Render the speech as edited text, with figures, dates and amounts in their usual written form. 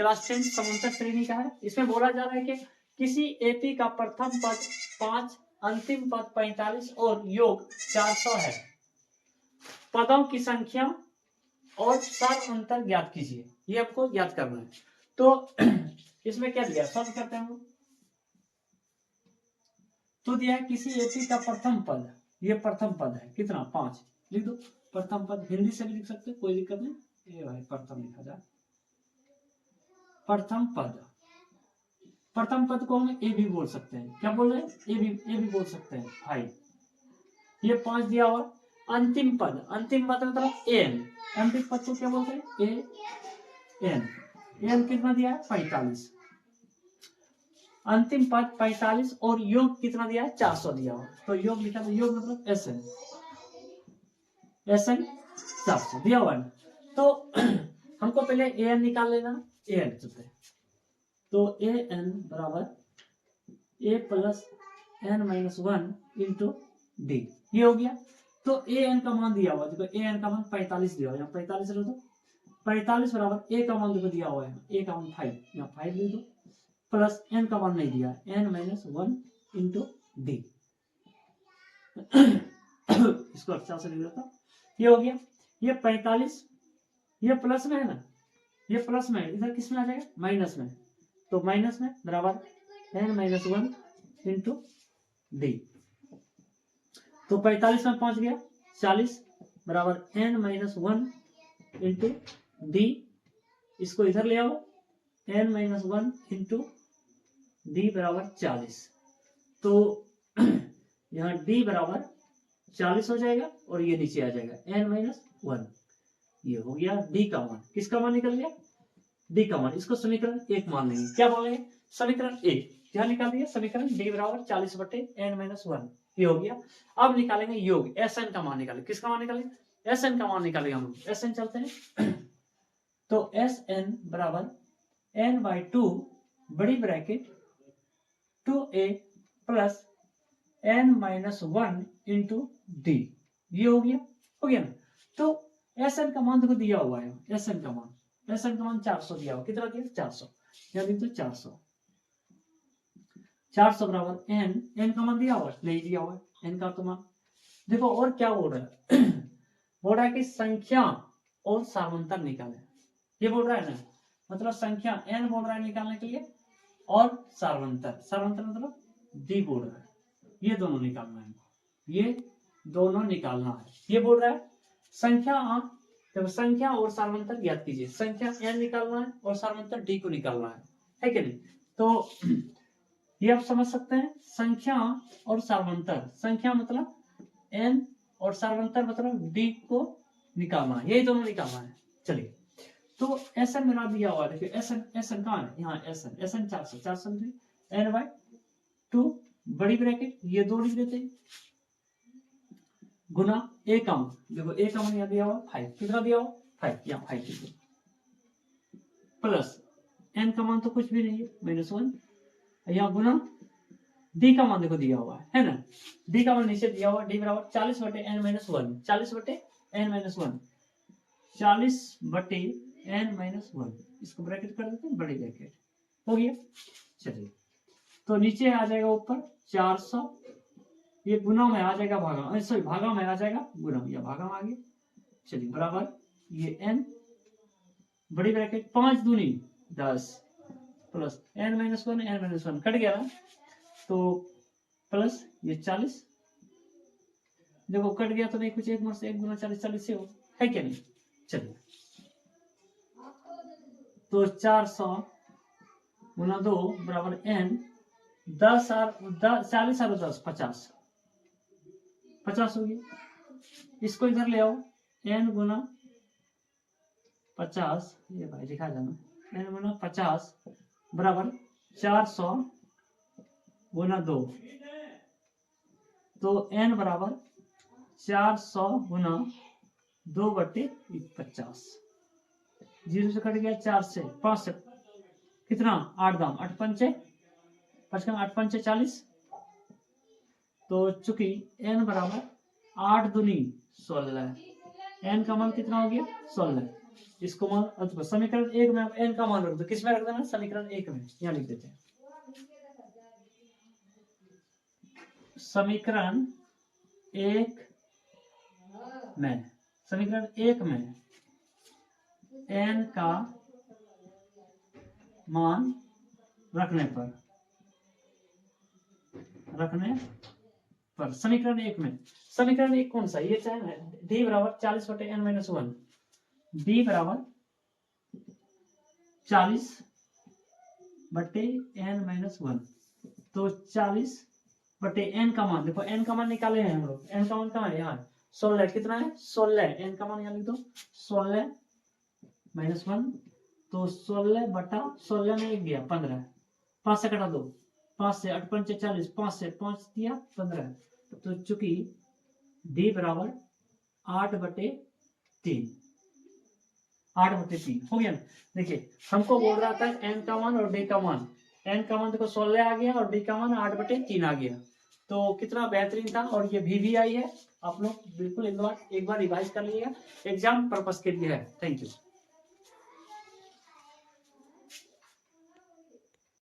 Class 10 समांतर श्रेणी का है। इसमें बोला जा रहा है कि किसी एपी का प्रथम पद 5, अंतिम पद 45 और योग 400 है। पदों की संख्या और सात अंतर ज्ञात कीजिए, ये आपको ज्ञात करना है। तो इसमें क्या दिया, सॉल्व करते हैं हम। तो दिया है किसी एपी का प्रथम पद, ये प्रथम पद है कितना 5, लिख दो प्रथम पद, हिंदी से भी लिख सकते हो कोई दिक्कत नहीं, ये भाई प्रथम लिखा जाए। प्रथम पद, प्रथम पद को हम ए भी बोल सकते हैं, क्या बोल रहे हैं, ए भी बोल सकते हैं भाई। ये 5 दिया हुआ। अंतिम पद, अंतिम पद मतलब एन, अंतिम पद को क्या बोलते हैं, ए एन, एन कितना दिया है 45, अंतिम पद 45 और योग कितना दिया है 400 दिया हुआ। तो योग लिखा, तो योग मतलब एसएन, एसएन 400 दिया हुआ है। तो हमको पहले एन निकाल लेना, एन चलते हैं। तो ए एन बराबर a plus N minus 1 into D, ये हो गया। तो ए एन का मान दिया हुआ, देखो ए एन का मान 45 दिया हुआ, यहाँ 45 रख दो, 45 बराबर ए का मान देखो दिया हुआ है, ए का मान 5, यहाँ 5 लिख दो, प्लस एन का मान नहीं दिया, एन माइनस 1 इंटू डी, इसको अच्छा से लिख देता, ये हो गया। ये 45 ये प्लस में है ना, ये प्लस में, इधर किस में आ जाएगा, माइनस में, तो माइनस में बराबर एन माइनस 1 इंटू डी। तो 45 में पहुंच गया 40 बराबर एन माइनस 1 इंटू डी, इसको इधर ले आओ, एन माइनस 1 इंटू डी बराबर 40। तो यहाँ डी बराबर 40 हो जाएगा और ये नीचे आ जाएगा एन माइनस 1, ये हो गया डी का मान। किसका मान निकल गया, डी का मान। इसको समीकरण 1 मान लेंगे, क्या बोलेंगे, समीकरण 1 क्या निकाल दिया, समीकरण डी बराबर 40 बटे एन माइनस 1, ये हो गया। अब निकालेंगे योग, एस एन का मान निकालेंगे, किसका मान निकालेंगे, एस एन का मान निकालेंगे हम, एस एन चलते हैं। तो एस एन बराबर एन बाई 2 बड़ी bracket 2a plus N minus 1 into D, ये हो गया ना। तो एस एन का मान देखो दिया हुआ है, एस एन का मान 400 दिया हुआ, कितना दिया 400, यानी तो 400 बराबर एन का मान दिया हुआ नहीं दिया हुआ है, एन का तो मान देखो। और क्या बोल रहा है बोल रहा है कि संख्या और सामांतर निकाले, ये बोल रहा है ना, मतलब संख्या एन बोल रहा है निकालने के लिए, और सार्वंतर मतलब डी बोल रहा है, ये दोनों निकालना है, ये दोनों निकालना है। ये बोल रहा है संख्या, जब संख्या और सार्वंतर ज्ञात कीजिए, संख्या एन निकालना है और सार्वंतर डी को निकालना है कि नहीं। तो ये आप समझ सकते हैं, संख्या और सार्वंतर, संख्या मतलब एन और सार्वंतर मतलब डी को निकालना है, यही दोनों निकालना है। चलिए, तो एस एन मेरा दिया हुआ, देखिए एस एन कहाँ है, यहाँ एस एन 400 एन बाई 2 बड़ी ब्रैकेट, ये 2 लिख देते हैं, गुना ए का मान, देखो ए का मान यहाँ दिया हुआ 5, कितना दिया हुआ 5, यहाँ 5 लिख दो, प्लस एन का मान तो कुछ भी नहीं है -1, यहाँ गुना डी का मान देखो दिया हुआ है ना, डी का मान नीचे दिया हुआ, डी बराबर 40 बटे एन माइनस 1, 40 बटे एन माइनस 1, 40 बटे एन माइनस 1, इसको ब्रैकेट कर देते हैं, बड़ी ब्रैकेट हो गया। चलिए, तो नीचे आ जाएगा ऊपर 400, ये गुना में आ जाएगा भागा, सॉरी भागा में आ जाएगा गुना, या भागा में आ गया। चलिए, बराबर ये एन बड़ी ब्रैकेट 5 दूनी 10 प्लस एन माइनस 1 कट गया ना, तो प्लस ये 40, देखो कट गया तो नहीं कुछ, 1 में से 1 गुना 40 से हो, है क्या नहीं। चलिए, तो 400 गुना 2 बराबर एन 10 और 40 और 10 50 हो गया। इसको इधर ले आओ, एन गुना 50, ये भाई लिखा जाना, एन गुना 50 बराबर 400 गुना 2, तो एन बराबर 400 गुना 2 बटे 50, 0 से कट गया 4 से 5 से कितना 8 दाम 8 पंचे 8 40, तो चूंकि एन बराबर 8 दूनी 16, एन का मान कितना हो गया 16, इसको मान अच्छा समीकरण 1 में आप n का मान रख दो, किस में रख देना, समीकरण 1 में, यहाँ लिख देते हैं समीकरण 1 में, समीकरण 1 में n का मान रखने पर समीकरण 1 में, समीकरण 1 कौन सा, ये चाहे d बराबर 40 बटे n माइनस 1, d बराबर 40 बटे n माइनस 1, तो 40 बटे n का मान, देखो n का मान निकाले हैं हम लोग, n का मान कहाँ है, यहाँ 16, कितना है 16, n का मान यहाँ लिख दो 16 माइनस 1, तो 16 बटा 16 में 1 गया 15, 5 से कटा दो, 5 से 8 पंचे 40, 5 से 5 दिया 15, तो चूंकि d बराबर 8 बटे 3 हो गया ना। देखिए हमको बोल रहा था n का मान और d का मान, n का मान देखो 16 आ गया और d का मान 8 बटे 3 आ गया, तो कितना बेहतरीन था। और ये भी आई है, आप लोग बिल्कुल एक बार रिवाइज कर लीजिएगा, एग्जाम पर्पस के लिए है। Thank you.